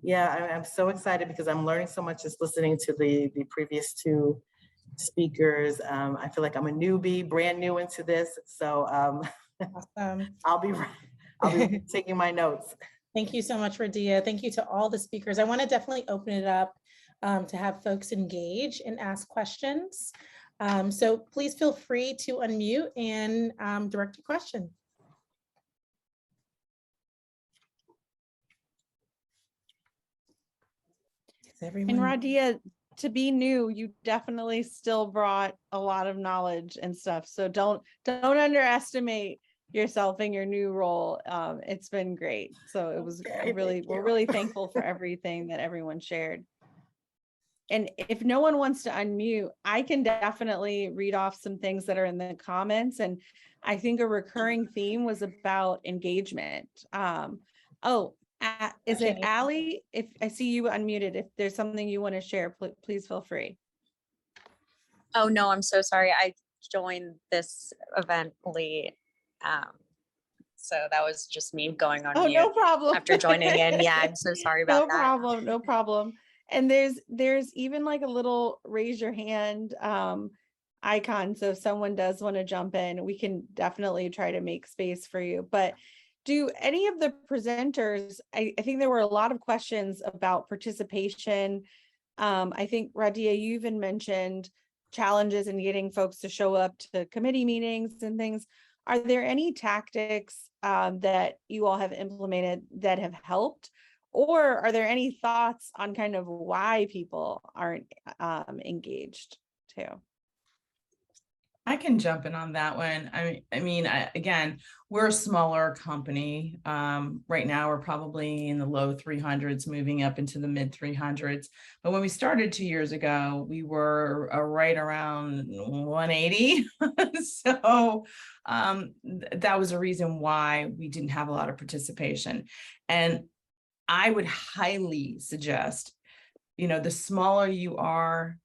yeah, I'm so excited because I'm learning so much just listening to the previous two speakers. I feel like I'm a newbie, brand new into this. So Awesome. I'll be taking my notes. Thank you so much, Rahdiah. Thank you to all the speakers. I want to definitely open it up to have folks engage and ask questions. So please feel free to unmute and direct a question. And Rahdiah, to be new, you definitely still brought a lot of knowledge and stuff. So don't underestimate yourself in your new role. It's been great. So it was we're really thankful for everything that everyone shared. And if no one wants to unmute, I can definitely read off some things that are in the comments. And I think a recurring theme was about engagement. Is it Allie? If I see you unmuted, if there's something you want to share, please feel free. Oh no, I'm so sorry. I joined this event late. So that was just me going on mute. No problem. After joining in. Yeah, I'm so sorry about that. No problem. And there's even like a little raise your hand icon. So if someone does want to jump in, we can definitely try to make space for you. But do any of the presenters, I think there were a lot of questions about participation. I think Rahdiah, you even mentioned challenges in getting folks to show up to committee meetings and things. Are there any tactics that you all have implemented that have helped? Or are there any thoughts on kind of why people aren't engaged too? I can jump in on that one. Again, we're a smaller company. Right now, we're probably in the low 300s, moving up into the mid 300s. But when we started 2 years ago, we were right around 180. So that was a reason why we didn't have a lot of participation. And I would highly suggest, the smaller you are,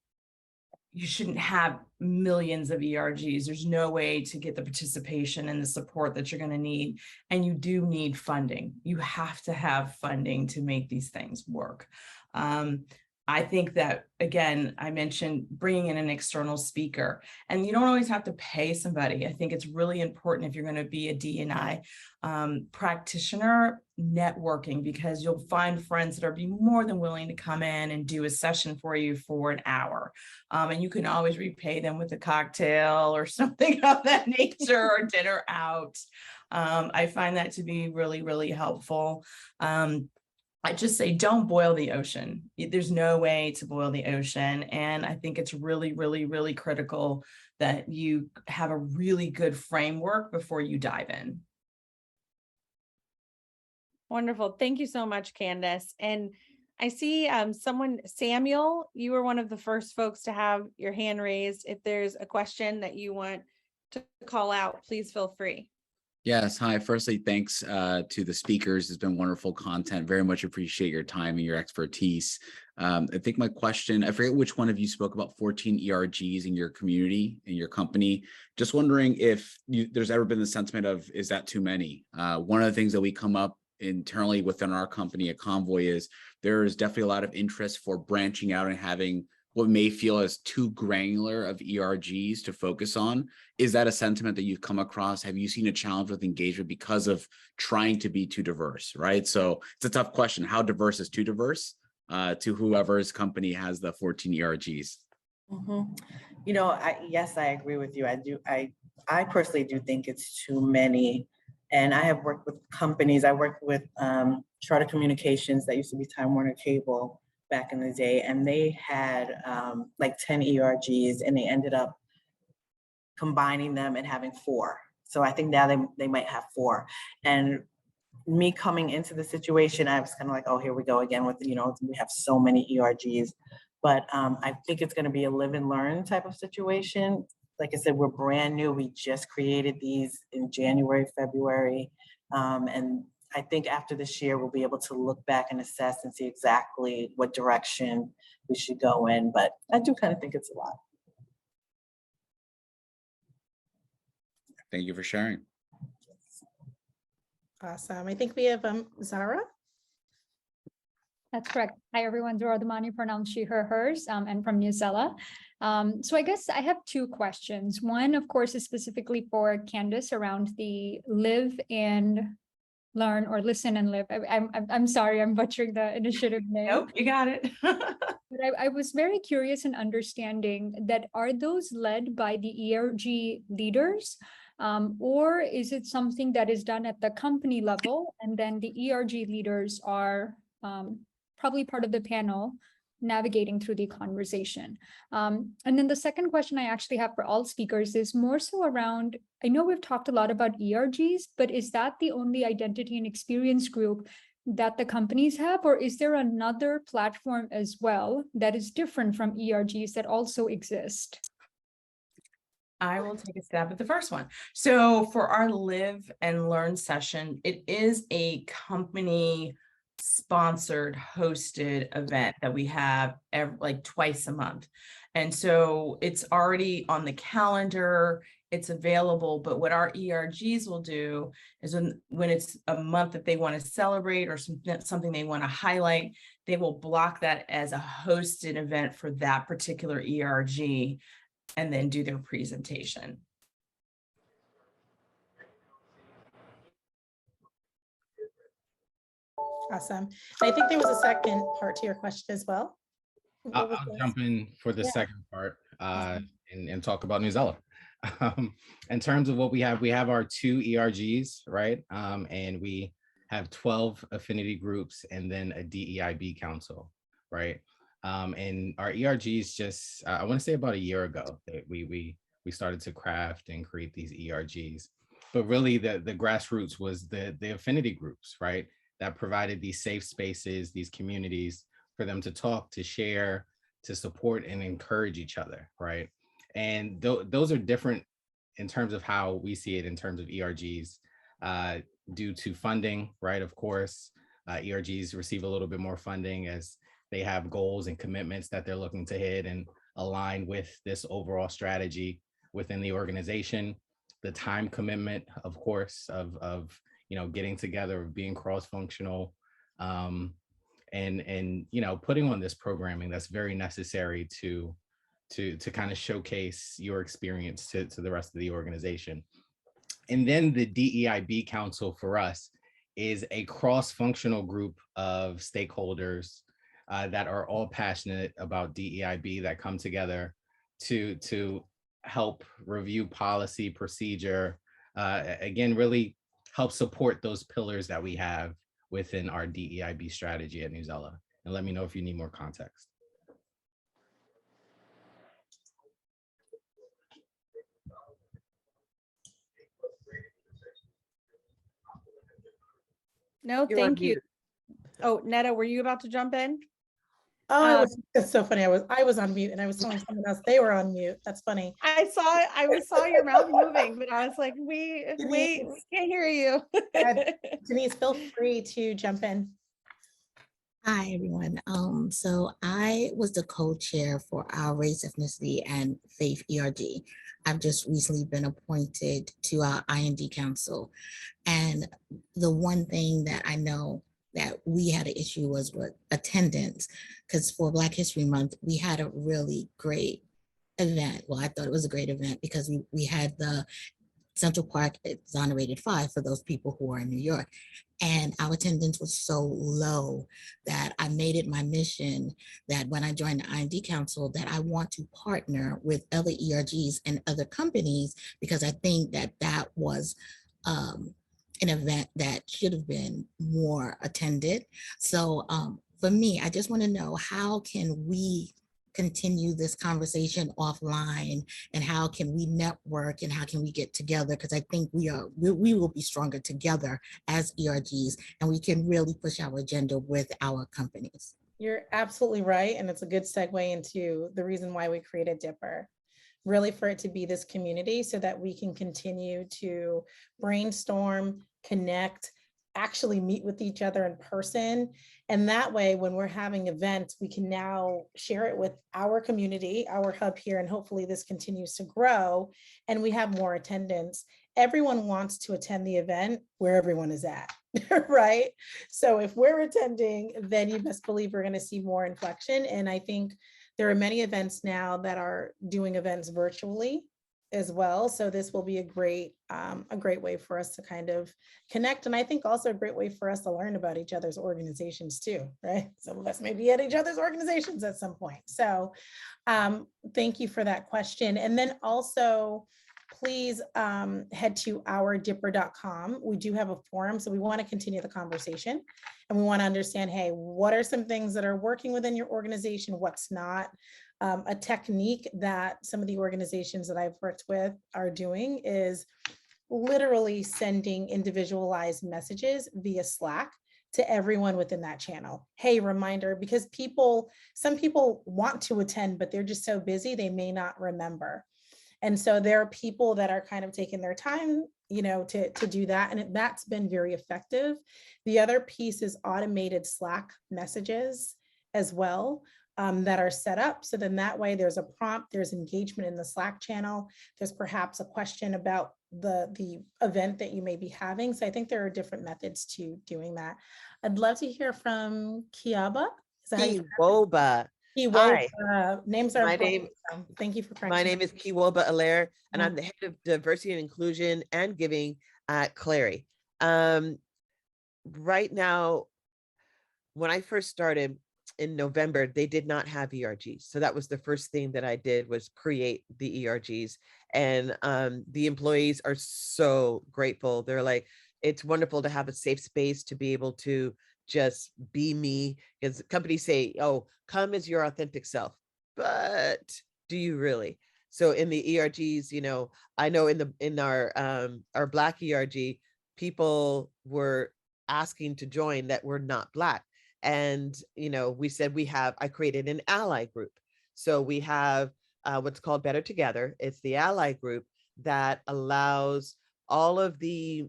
you shouldn't have millions of ERGs. There's no way to get the participation and the support that you're going to need. And you do need funding. You have to have funding to make these things work. I think that, again, I mentioned bringing in an external speaker, and you don't always have to pay somebody. I think it's really important if you're going to be a D&I practitioner, networking, because you'll find friends that are be more than willing to come in and do a session for you for an hour. And you can always repay them with a cocktail or something of that nature or dinner out. I find that to be really, really helpful. I just say, don't boil the ocean. There's no way to boil the ocean. And I think it's really, really, really critical that you have a really good framework before you dive in. Wonderful. Thank you so much, Candace. And I see Samuel, you were one of the first folks to have your hand raised. If there's a question that you want to call out, please feel free. Yes, hi. Firstly, thanks to the speakers. It's been wonderful content. Very much appreciate your time and your expertise. I think my question, I forget which one of you spoke about 14 ERGs in your community, in your company. Just wondering if there's ever been the sentiment of, is that too many? One of the things that we come up internally within our company at Convoy is there is definitely a lot of interest for branching out and having what may feel as too granular of ERGs to focus on. Is that a sentiment that you've come across? Have you seen a challenge with engagement because of trying to be too diverse, right? So it's a tough question. How diverse is too diverse to whoever's company has the 14 ERGs? Mhm. You know, yes, I agree with you. I do. I personally do think it's too many. And I have worked with companies. I worked with Charter Communications that used to be Time Warner Cable back in the day, and they had like 10 ERGs, and they ended up combining them and having 4. So I think now they might have 4. And me coming into the situation, I was kind of like, oh, here we go again with, we have so many ERGs. But I think it's going to be a live and learn type of situation. Like I said, we're brand new. We just created these in January, February. And I think after this year, we'll be able to look back and assess and see exactly what direction we should go in. But I do kind of think it's a lot. Thank you for sharing. Awesome. I think we have Zara. That's correct. Hi, everyone. Zora Damani, pronounced she, her, hers, and from Newsela. So I guess I have 2 questions. One, of course, is specifically for Candice around the live and learn, or listen and live. I'm sorry, I'm butchering the initiative name. Nope, you got it. But I was very curious in understanding that, are those led by the ERG leaders? Or is it something that is done at the company level, and then the ERG leaders are probably part of the panel navigating through the conversation? And then the second question I actually have for all speakers is more so around, I know we've talked a lot about ERGs, but is that the only identity and experience group that the companies have, or is there another platform as well that is different from ERGs that also exist? I will take a stab at the first one. So for our live and learn session, it is a company sponsored, hosted event that we have like twice a month. And so it's already on the calendar, it's available. But what our ERGs will do is when it's a month that they want to celebrate or something they want to highlight, they will block that as a hosted event for that particular ERG and then do their presentation. Awesome. And I think there was a second part to your question as well. I'll jump in for the Yeah. second part Awesome. and talk about Newsela. In terms of what we have our 2 ERGs, right? And we have 12 affinity groups and then a DEIB council, right? And our ERGs just, I want to say about a year ago that we started to craft and create these ERGs. But really the grassroots was the affinity groups, right? That provided these safe spaces, these communities for them to talk, to share, to support and encourage each other, right? And those are different in terms of how we see it in terms of ERGs due to funding, right? Of course, ERGs receive a little bit more funding as they have goals and commitments that they're looking to hit and align with this overall strategy within the organization. The time commitment, of course, of getting together, of being cross-functional, and putting on this programming that's very necessary to kind of showcase your experience to the rest of the organization. And then the DEIB Council for us is a cross-functional group of stakeholders that are all passionate about DEIB, that come together to help review policy, procedure, again, really help support those pillars that we have within our DEIB strategy at Newsela. And let me know if you need more context. No, thank you. Oh, Netta, were you about to jump in? Oh, that's so funny. I was on mute and I was telling someone else they were on mute. That's funny. I saw your mouth moving, but I was like, we can't hear you. Denise, feel free to jump in. Hi, everyone. So I was the co-chair for our Race, Ethnicity, and Faith ERG. I've just recently been appointed to our IND Council. And the one thing that I know that we had an issue was with attendance, because for Black History Month, we had a really great event. Well, I thought it was a great event because we had the Central Park exonerated 5 for those people who are in New York. And our attendance was so low that I made it my mission that when I joined the IND Council, that I want to partner with other ERGs and other companies, because I think that that was an event that should have been more attended. So for me, I just want to know, how can we continue this conversation offline, and how can we network, and how can we get together? Because I think we will be stronger together as ERGs, and we can really push our agenda with our companies. You're absolutely right. And it's a good segue into the reason why we created Dipper. Really for it to be this community so that we can continue to brainstorm, connect, actually meet with each other in person. And that way, when we're having events, we can now share it with our community, our hub here, and hopefully this continues to grow and we have more attendance. Everyone wants to attend the event where everyone is at, right? So if we're attending, then you best believe we're going to see more inflection. And I think there are many events now that are doing events virtually as well. So this will be a great way for us to kind of connect. And I think also a great way for us to learn about each other's organizations too, right? Some of us may be at each other's organizations at some point. So thank you for that question. And then also, please head to ourdipper.com. We do have a forum, so we want to continue the conversation and we want to understand, hey, what are some things that are working within your organization, what's not? A technique that some of the organizations that I've worked with are doing is literally sending individualized messages via Slack to everyone within that channel. Hey, reminder, because some people want to attend, but they're just so busy, they may not remember. And so there are people that are kind of taking their time, to do that. And that's been very effective. The other piece is automated Slack messages as well. That are set up. So then that way there's a prompt, there's engagement in the Slack channel. There's perhaps a question about the event that you may be having. So I think there are different methods to doing that. I'd love to hear from Kiaba. Kiwoba. Hi. Names are important. Thank you for correcting. My name is Kiwoba Alaire, and I'm the head of diversity and inclusion and giving at Clary. Right now, when I first started, in November, they did not have ERGs. So that was the first thing that I did, was create the ERGs. And the employees are so grateful. They're like, it's wonderful to have a safe space to be able to just be me. Because companies say, oh, come as your authentic self. But do you really? So in the ERGs, I know in our Black ERG, people were asking to join that were not Black. And, we said I created an ally group. So we have what's called Better Together. It's the ally group that allows all of the,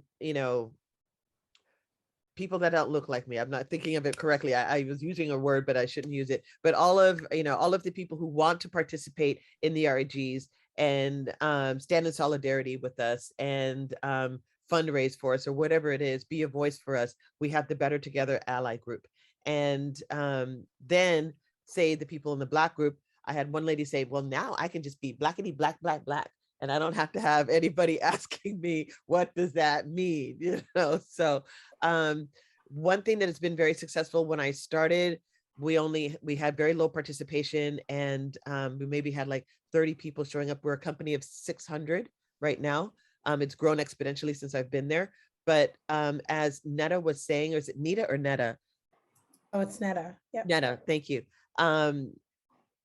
people that don't look like me. I'm not thinking of it correctly. I was using a word, but I shouldn't use it. But all of the people who want to participate in the REGs and stand in solidarity with us and fundraise for us or whatever it is, be a voice for us. We have the Better Together ally group. And then say the people in the Black group, I had one lady say, well, now I can just be blackity, black, black, black. And I don't have to have anybody asking me, what does that mean? So one thing that has been very successful, when I started, we had very low participation, and we maybe had like 30 people showing up. We're a company of 600 right now. It's grown exponentially since I've been there. But as Netta was saying, or is it Nita or Netta? Oh, it's Netta. Yep. Netta, thank you.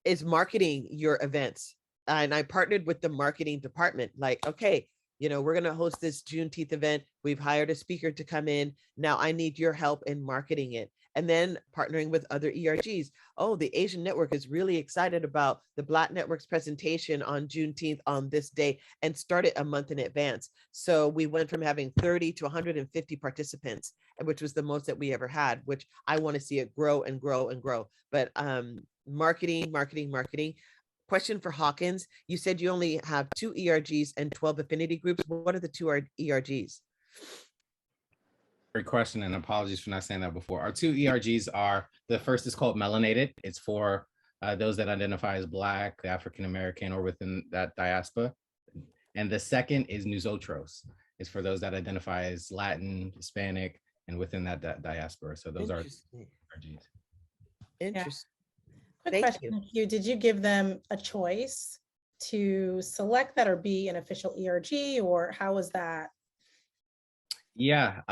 Is marketing your events. And I partnered with the marketing department, like, okay, we're going to host this Juneteenth event. We've hired a speaker to come in. Now I need your help in marketing it. and then partnering with other ERGs. Oh, the Asian Network is really excited about the Black Network's presentation on Juneteenth on this day, and started a month in advance. So we went from having 30 to 150 participants, which was the most that we ever had, which I want to see it grow and grow and grow. But marketing. Question for Hawkins. You said you only have 2 ERGs and 12 affinity groups. What are the 2 ERGs? Great question, and apologies for not saying that before. Our 2 ERGs are, the first is called Melanated. It's for those that identify as Black, African American, or within that diaspora. And the second is Nosotros. It's for those that identify as Latin, Hispanic, and within that diaspora. So those are ERGs. Interesting. Quick Thank question, Hugh. Did you give them a choice to select that or be an official ERG, or how was that? Yeah,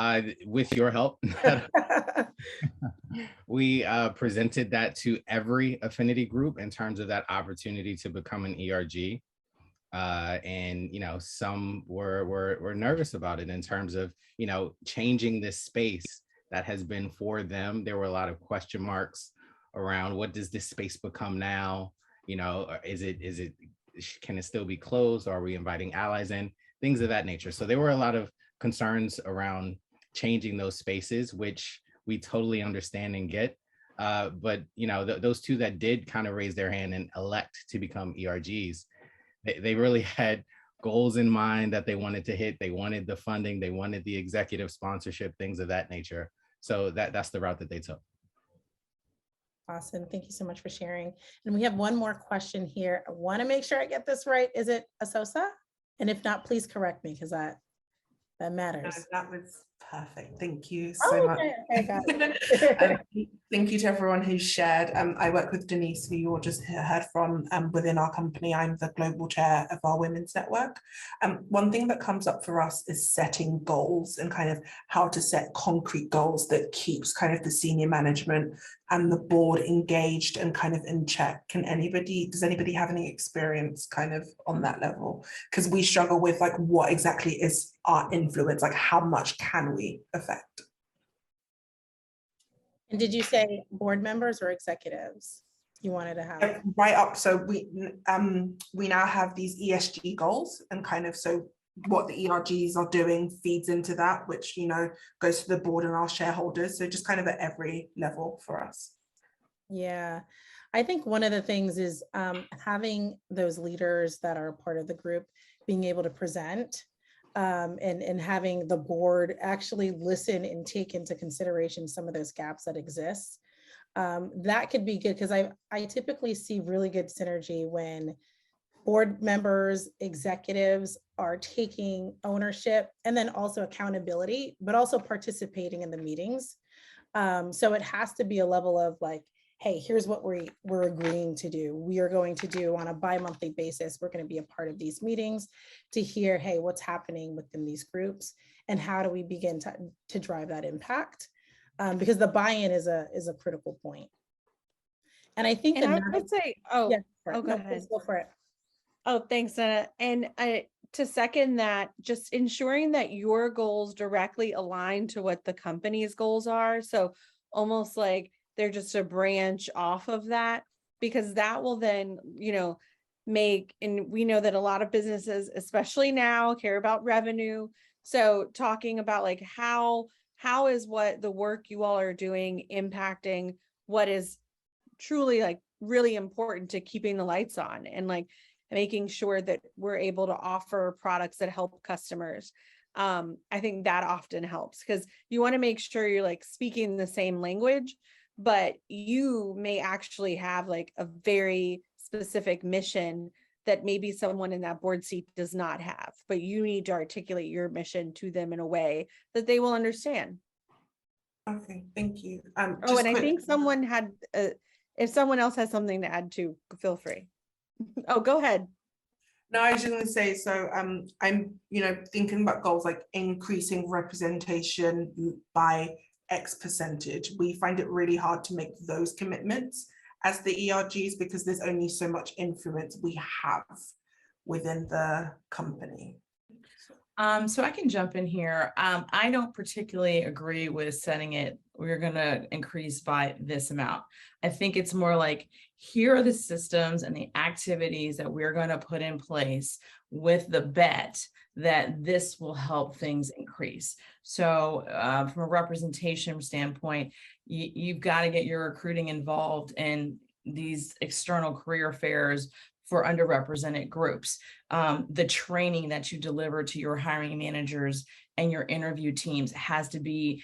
with your help, we presented that to every affinity group in terms of that opportunity to become an ERG. And, you know, some were nervous about it in terms of, you know, changing this space that has been for them. There were a lot of question marks around, what does this space become now? You know, can it still be closed? Are we inviting allies in? Things of that nature. So there were a lot of concerns around changing those spaces, which we totally understand and get. But, you know, those 2 that did kind of raise their hand and elect to become ERGs, they really had goals in mind that they wanted to hit. They wanted the funding, they wanted the executive sponsorship, things of that nature. So that's the route that they took. Awesome. Thank you so much for sharing. And we have one more question here. I want to make sure I get this right. Is it Asosa? And if not, please correct me, because that matters. No, that was perfect. Thank you so much. Okay, got it. Thank you to everyone who shared. I work with Denise, who you all just heard from within our company. I'm the global chair of our women's network. One thing that comes up for us is setting goals and kind of how to set concrete goals that keeps kind of the senior management and the board engaged and kind of in check. Does anybody have any experience kind of on that level? Because we struggle with like, what exactly is our influence? Like, how much can we affect? And did you say board members or executives you wanted to have? Right up. So we now have these ESG goals, and kind of, so what the ERGs are doing feeds into that, which, you know, goes to the board and our shareholders. So just kind of at every level for us. Yeah, I think one of the things is having those leaders that are part of the group being able to present, and having the board actually listen and take into consideration some of those gaps that exist. That could be good, because I typically see really good synergy when board members, executives are taking ownership and then also accountability, but also participating in the meetings. So it has to be a level of like, hey, here's what we're agreeing to do. We are going to do on a bi-monthly basis. We're going to be a part of these meetings to hear, hey, what's happening within these groups and how do we begin to drive that impact? Because the buy-in is a critical point. And I think I would say, go ahead. Go for it. Oh, thanks, Anna. And to second that, just ensuring that your goals directly align to what the company's goals are. So almost like they're just a branch off of that, because that will then, you know, and we know that a lot of businesses, especially now, care about revenue. So talking about like how is what the work you all are doing impacting what is truly like really important to keeping the lights on, and like making sure that we're able to offer products that help customers. I think that often helps, because you want to make sure you're like speaking the same language, but you may actually have like a very specific mission that maybe someone in that board seat does not have, but you need to articulate your mission to them in a way that they will understand. Okay, thank you. And I think someone had, if someone else has something to add to, feel free. Oh, go ahead. No, I was just going to say, so I'm, you know, thinking about goals like increasing representation by X percentage. We find it really hard to make those commitments as the ERGs, because there's only so much influence we have within the company. So I can jump in here. I don't particularly agree with setting it, we're going to increase by this amount. I think it's more like, here are the systems and the activities that we're going to put in place with the bet that this will help things increase. So from a representation standpoint, you've got to get your recruiting involved in these external career fairs for underrepresented groups. The training that you deliver to your hiring managers and your interview teams has to be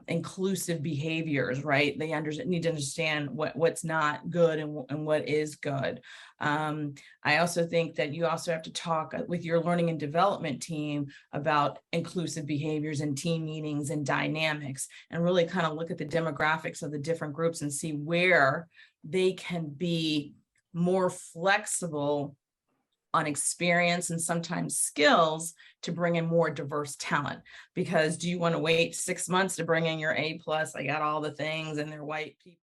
inclusive behaviors, right? They need to understand what's not good and what is good. I also think that you also have to talk with your learning and development team about inclusive behaviors and team meetings and dynamics, and really kind of look at the demographics of the different groups and see where they can be more flexible on experience and sometimes skills to bring in more diverse talent. Because do you want to wait 6 months to bring in your A+, I got all the things, and they're white people?